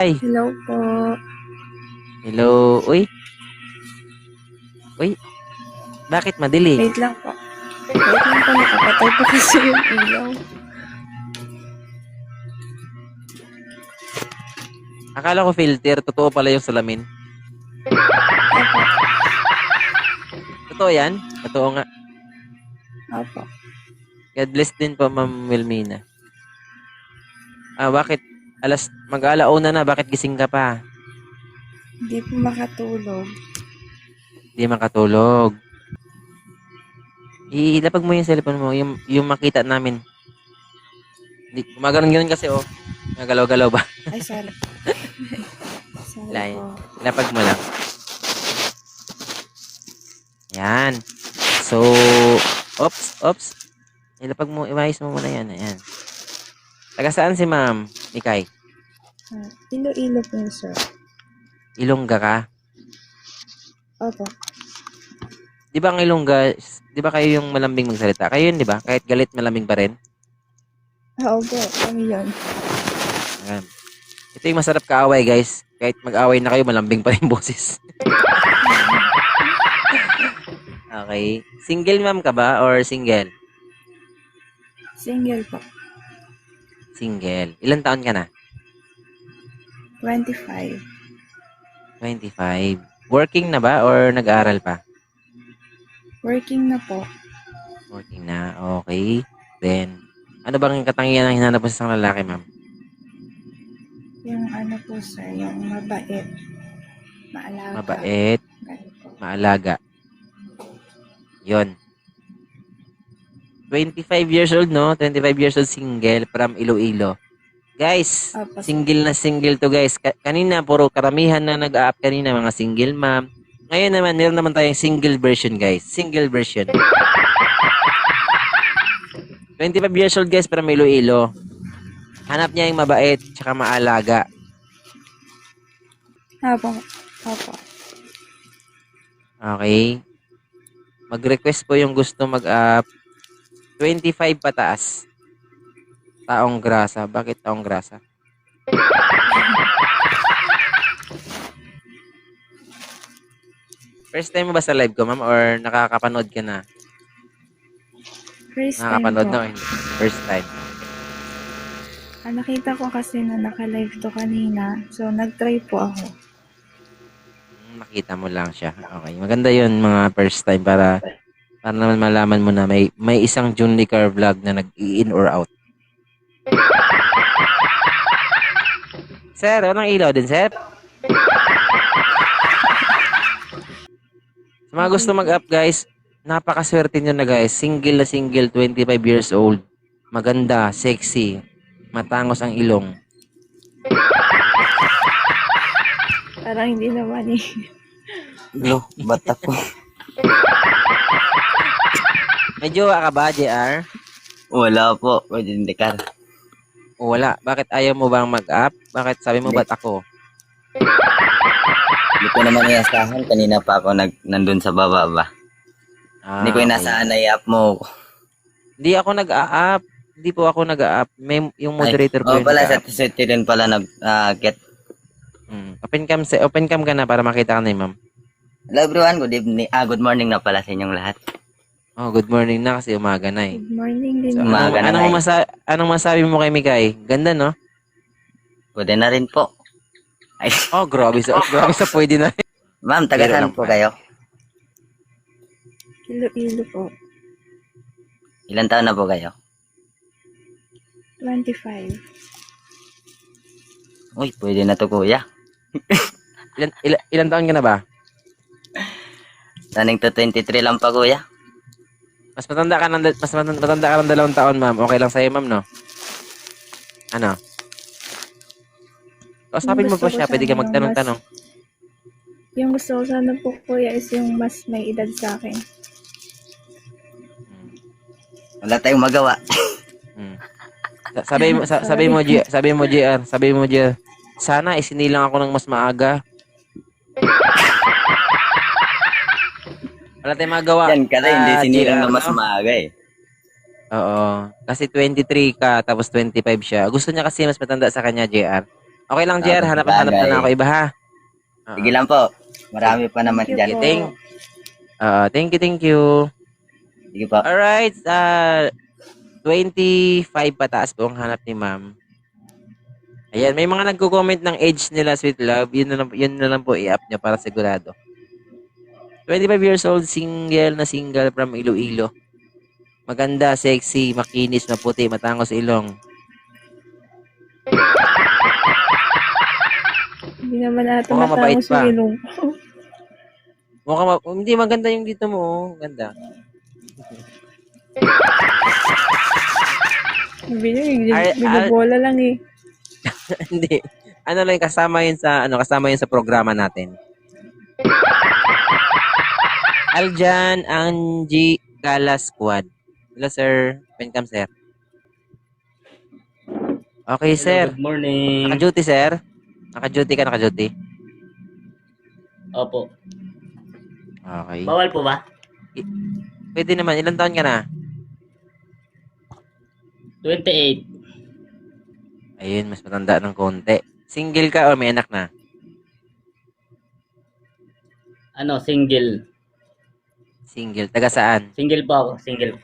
Ay, Hello po. hello. Uy, uy, bakit madilim? Wait lang po. Wait lang po, nakapatay po kasi yung ilaw. Akala ko filter, totoo pala yung salamin. Opo. Totoo yan? Totoo nga. Opo. God bless din po, Ma'am Wilmina. Bakit? Mag-alauna na, bakit gising ka pa? Hindi po makatulog. Hindi makatulog. Ilapag mo yung cellphone mo, yung makita namin. Gumaganon-ganon kasi, oh. Nagalaw-galaw ba? Ay, sorry. Sorry Wala yan. po. Ilapag mo lang. Yan. So, oops. Ilapag mo, iwayos mo muna yan. Ayan. Taga saan si Ma'am Mikay? Ilo-ilo po, sir. Ilongga ka? Opo. Di ba ang Ilongga, di ba kayo yung malambing magsalita? Kayo yun, di ba? Kahit galit, malambing pa rin? Opo. Kami yun. Ayan. Ito yung masarap kaaway, guys. Kahit mag-away na kayo, malambing pa rin boses. Okay. Single ma'am ka ba or single? Single po. Single. Ilan taon ka na? 25. 25. Working na ba or nag-aaral pa? Working na po. Working na. Okay. Then, ano bang katangian ng hinanap mo sa isang lalaki, ma'am? Yung ano po, sir. Yung mabait. Maalaga. Mabait, Ganun po. maalaga. Yon. 25 years old, no? 25 years old, single, from Iloilo. Guys, Opo, sir. single na single to, guys. Kanina, puro karamihan na nag-a-up kanina, mga single ma'am. Ngayon naman, meron naman tayong single version, guys. Single version. 25 years old, guys, from Iloilo. Hanap niya yung mabait, tsaka maalaga. Opo. Opo. Okay? Mag-request po yung gusto mag-up. 25 pataas. Taong grasa. Bakit taong grasa? First time mo ba sa live ko, ma'am? Or nakakapanood ka na? First time Nakakapanood po. na o hindi? First time. Nakita ko kasi na naka-live to kanina. So, nag-try po ako. Nakita mo lang siya. Okay. Maganda yun, mga first time para naman malaman mo na may isang June Car vlog na nag-in or out. Sir, walang ilaw din, sir? Sa mga gusto mag-up, guys, napakaswerte nyo na, guys. Single na single, 25 years old. Maganda, sexy, matangos ang ilong. Parang hindi naman eh. Lo, bata ko. May jowa ka ba, JR? Wala po, pwede hindi ka. O wala. Bakit ayaw mo bang mag-up? Bakit sabi mo, ba't ako? Hindi ko naman inasahan. Kanina pa ako nandun sa baba ba. Hindi ko Okay. inasahan na i-up mo. Hindi ako nag-a-up. Hindi po ako nag-a-up. May yung moderator po oh, yung pala sa nag-a-up. set din pala get. Open cam ka na para makita ka na ma'am. Hello everyone, good evening. Good morning na pala sa inyong lahat. Oh, good morning na kasi umaga na eh. Good morning din. So, Umaga na anong masabi mo kay Mikay? Ganda, no? Pwede na rin po. Ay, Oh, grabe sa pwede na. ma'am, taga Pero saan lang po pa. kayo? Ilo-ilo po. Ilan taon na po kayo? 25. Uy, pwede na to kuya. Ilan taon ka na ba? Taning to 23 lang pa kuya. Mas matanda ka ng 2 taon, ma'am. Okay lang sa'yo, ma'am, no? Ano? Kausapin mo Gusto pa ko siya. Pwede ka sana yung magtanong-tanong. Yung gusto ko sana po, kuya, is yung mas may edad sa akin. Wala tayong magawa. Hmm. Sabi mo, JR, sana isinilang ako ng mas maaga. Wala tayong magawa. Yan kasi hindi sinilang JR, na mas no? maaga eh. Oo. Kasi 23 ka, tapos 25 siya. Gusto niya kasi mas matanda sa kanya, JR. Okay lang, Jer. Hanap na bagay. ako iba, ha? Oo. Sige lang po. Marami pa naman Thank you dyan. po. Thank you. Sige po. Alright, 25 pataas po ang hanap ni ma'am. Ayan, may mga nagko-comment ng age nila, sweet love. Yun na lang po i-up niya para sigurado. 25 years old, single from Iloilo. Maganda, sexy, makinis, maputi, matangos ilong. Hindi naman ata Mukhang mabait matangos pa. yung ilong. Hindi maganda yung dito mo, oh. Ganda. Sabi niyo, Al- binubola lang eh. Hindi. Ano lang kasama yun sa programa natin. Aljan Angie Gala Squad. Hello sir. Welcome sir. Okay sir. Good morning. Naka-duty sir. Naka-duty. Opo. Okay. Bawal po ba? Pwede naman. Ilang taon ka na? 28. Ayun, mas matanda ng konti. Single ka o may anak na? Single. Single. Taga saan? Single po ako. Single.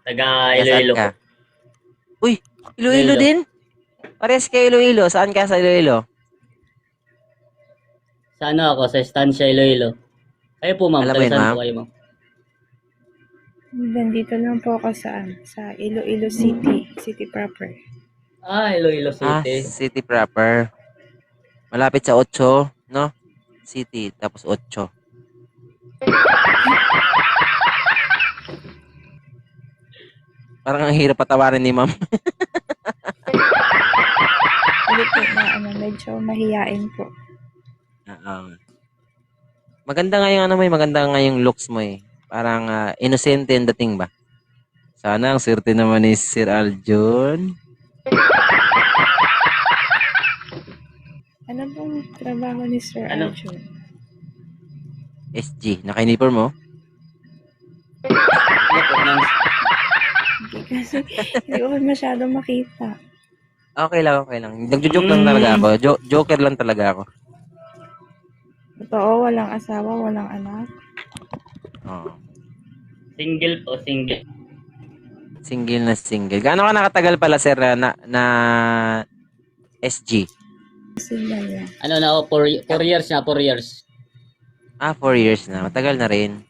Taga Taga saan Iloilo ka? po. Uy, Iloilo Iloilo. din? Parehas ka Iloilo. Saan ka sa Iloilo? Sa ako? Sa Estancia Iloilo. Kayo po ma'am. Alam mo Taga yun, saan ma'am? po kayo ma'am? Nandito lang po ako sa Iloilo City. City proper. Iloilo Ah, City. city proper. Malapit sa 8, no? City, tapos 8. Parang ang hirap patawarin ni ma'am. Hindi po na medyo mahiyain po. Maganda nga yung maganda nga yung looks mo eh. Parang innocent ang dating ba? Sana ang swerte naman ni Sir Aljon. Ano pong trabaho ni Sir Ano? Arjun? SG, naka-uniform mo? Ano po ma'am? Hindi kasi, hindi ko masyado makita. Okay lang. Nagjo-joke lang talaga ako. Joker lang talaga ako. Totoo, walang asawa, walang anak. Oo. Single po. Single. Single. Gaano ka nakatagal pala sir na SG? Sila yan. Na ako? 4 years na. 4 years. 4 years na. Matagal na rin.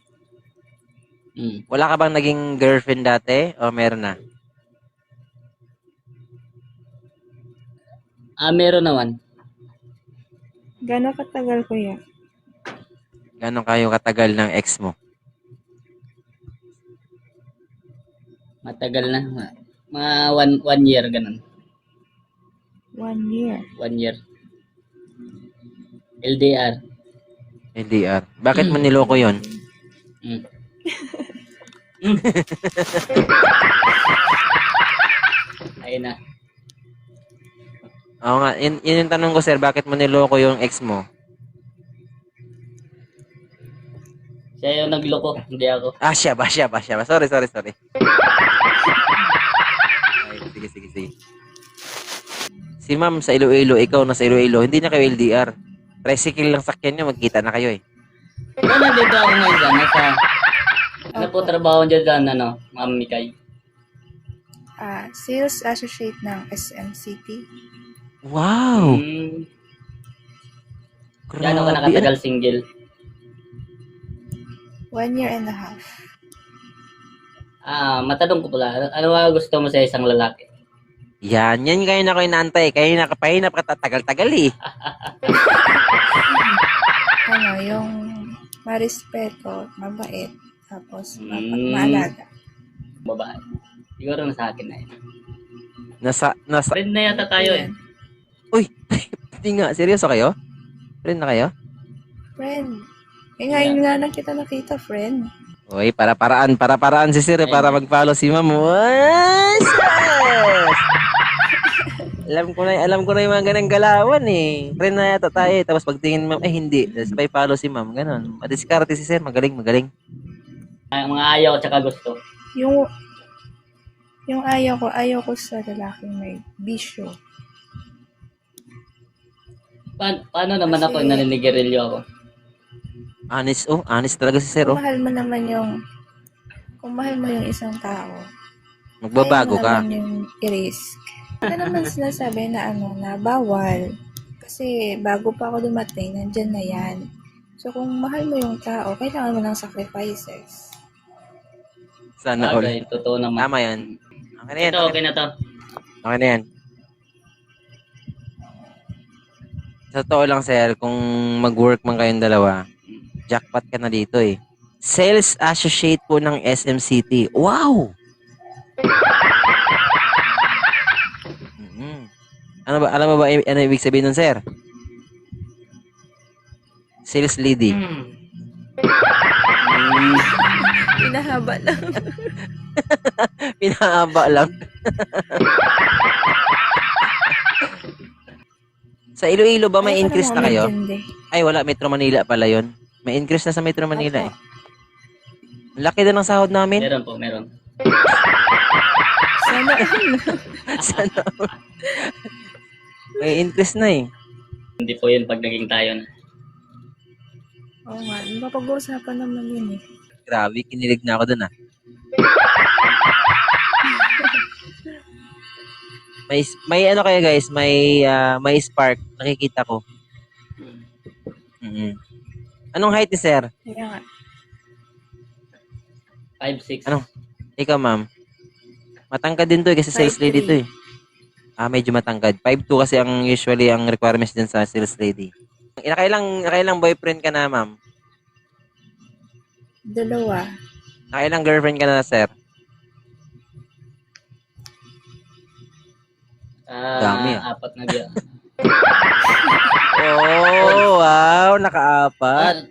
Mm. Wala ka bang naging girlfriend dati o meron na? Meron naman. Gano'ng katagal kuya? Gaano kayo katagal ng ex mo? Matagal na. Mga 1 year ganun. 1 year. 1 year. LDR. LDR. Bakit mo niloko yon? Mm. Ayun na. Oo nga. Yun yung tanong ko sir. Bakit mo niloko yung ex mo? Siya yung nagloko. Hindi ako. Siya ba? Sorry. Ay, sige. Si ma'am sa Iloilo, ikaw na sa Iloilo, hindi na kayo LDR. Tricycle lang sakyan nyo, magkita na kayo eh. Nandito ako ngayon dyan. Ano po trabaho dyan, Ma'am Mikay? Sales associate ng SMCT. Wow! Gano'n ka nakatagal single? 1 year and a half. Matanong ko pala, ano ba gusto mo sa isang lalaki? Yan kayo na kayo inaantay. Kayo nakapahinap ka tagal-tagal eh. Yung marespeto, mabait, tapos Mm. maalaga. Babae. Siguro na sa akin na yun. Nasa, Friend na yata tayo eh. uy, hindi nga, seryoso kayo? Friend na kayo? Friend. Ngayon nga lang kita nakita, friend. Uy, para-paraan si Sir para mag-follow si Ma'am. What? Alam ko na yung mga ganang galawan eh. Friend na yata tayo eh. Tapos pagtingin Ma'am, hindi. Sabay follow si Ma'am, ganun. Madiskarte si Sir, magaling. Mga ayaw at saka gusto. Yung ayaw ko sa lalaking may bisyo. Paano naman ako Kasi- naninigarilyo ako? Honest talaga si sir, Kung oh. mahal mo naman kung mahal mo yung isang tao, Magbabago kaya mo ka. naman yung i-risk. Hindi naman sinasabi na bawal. Kasi bago pa ako dumating, nandyan na yan. So, kung mahal mo yung tao, kailangan mo ng sacrifices. Sana all. Bagay, totoo naman. Tama yan. Okay na yan. Ito, okay na to. Okay na yan. Sa totoo lang, sir, kung mag-work man kayong dalawa, jackpot ka na dito eh. Sales associate po ng SM City. Wow! Mhm. Alam mo ba ano ibig sabihin nun, sir? Sales lady. Pinahaba lang. Pinahaba lang. Sa Iloilo ba may Ay, increase na parang kayo? maganda eh. Ay, wala. Metro Manila pala yon. May increase na sa Metro Manila Opo. eh. Laki din ng sahod namin. Meron po, meron. Sana Sana. May increase na eh. Hindi po yun pag naging tayo na. Oo nga, mapag-uusapan naman yun eh. Grabe, kinilig na ako dun ah. May ano kayo guys, may spark. Nakikita ko. Mm. Anong height ni sir? Kaya nga. 5'6". Ano? Ikaw ma'am. Matangkad din to eh, kasi sales 5'3". lady to eh. Medyo matangkad. 5'2" kasi ang usually ang requirements din sa sales lady. Nakailang boyfriend ka na, ma'am? 2. Nakailang girlfriend ka na, sir? Dami, ah. 4 na biya. Oh, wow, nakaapat.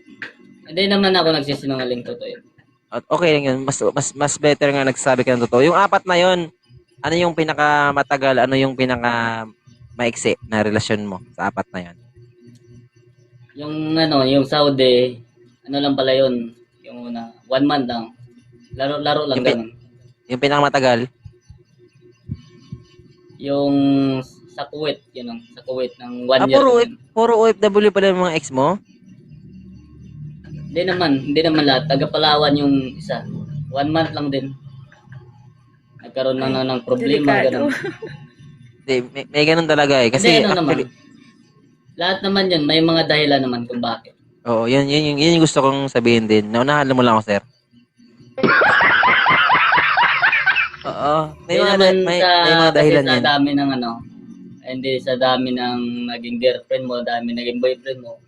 Hindi naman ako nagsisinungaling totoo yun. Okay lang yun. Mas better nga nagsasabi ka ng totoo. Yung 4 na yun, ano yung pinakamatagal, ano yung pinaka maiksi na relasyon mo sa 4 na yun? Yung Saudi, ano lang pala yun, yung una, 1 month lang. Laro lang Yung ganun. Yung pinakamatagal? Yung sa Kuwait, sa Kuwait ng 1 year. Puro OFW pala yung mga ex mo? Hindi naman lahat. Taga Palawan yung isa. 1 month lang din. Nagkaroon na ng problema. Delikado. Ganun. Hindi, may ganun talaga eh. Kasi Hindi, actually, naman. Lahat naman yun. May mga dahilan naman kung bakit. oo, yun yung gusto kong sabihin din. Naunahan mo lang ako, sir. Oo, may mga dahilan kasi yan. sa dami ng hindi sa dami ng naging girlfriend mo, dami naging boyfriend mo,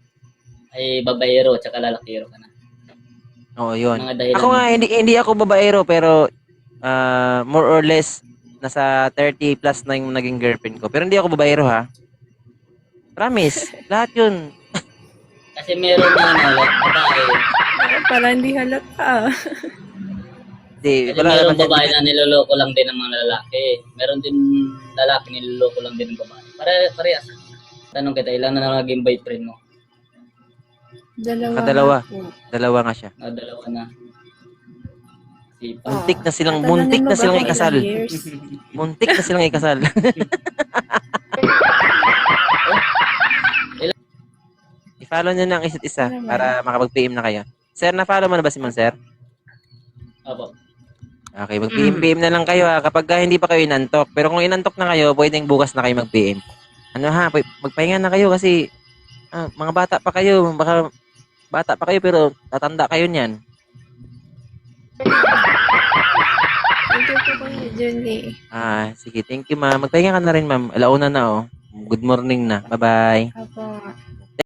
ay babaero tsaka lalakiro ka na. Oo, yun. Mga dahilan. Ako nga, hindi ako babaero, pero more or less, nasa 30 plus na yung naging girlfriend ko. Pero hindi ako babaero, ha? Promise. Lahat yun. Kasi meron na babae. Para hindi halata. Hindi, Kasi meron babae na niloloko lang din ng mga lalaki. Meron din lalaki niloloko lang din ng babae. Parehas. Tanong kita, ilan na naging boyfriend mo? 2 Dalawa. na po. Dalawa nga siya. Dalawa na. Sipa. Muntik na silang, Tatanungin muntik mo na ba silang kung ikasal. ilang years? Muntik na silang ikasal. I-follow nyo na ang isa't isa Ano ba? para makapag-PM na kayo. Sir, na-follow mo na ba si Mon, sir? Opo. Okay, mag-PM na lang kayo ha kapag hindi pa kayo inantok. Pero kung inantok na kayo, pwedeng bukas na kayo mag-PM. Ano ha, magpahinga na kayo kasi mga bata pa kayo. Baka bata pa kayo pero tatanda kayo niyan. Thank you po Kuya Julie. Sige, thank you ma'am. Magpahinga ka na rin ma'am. Alauna na oh. Good morning na. Bye-bye. Apo.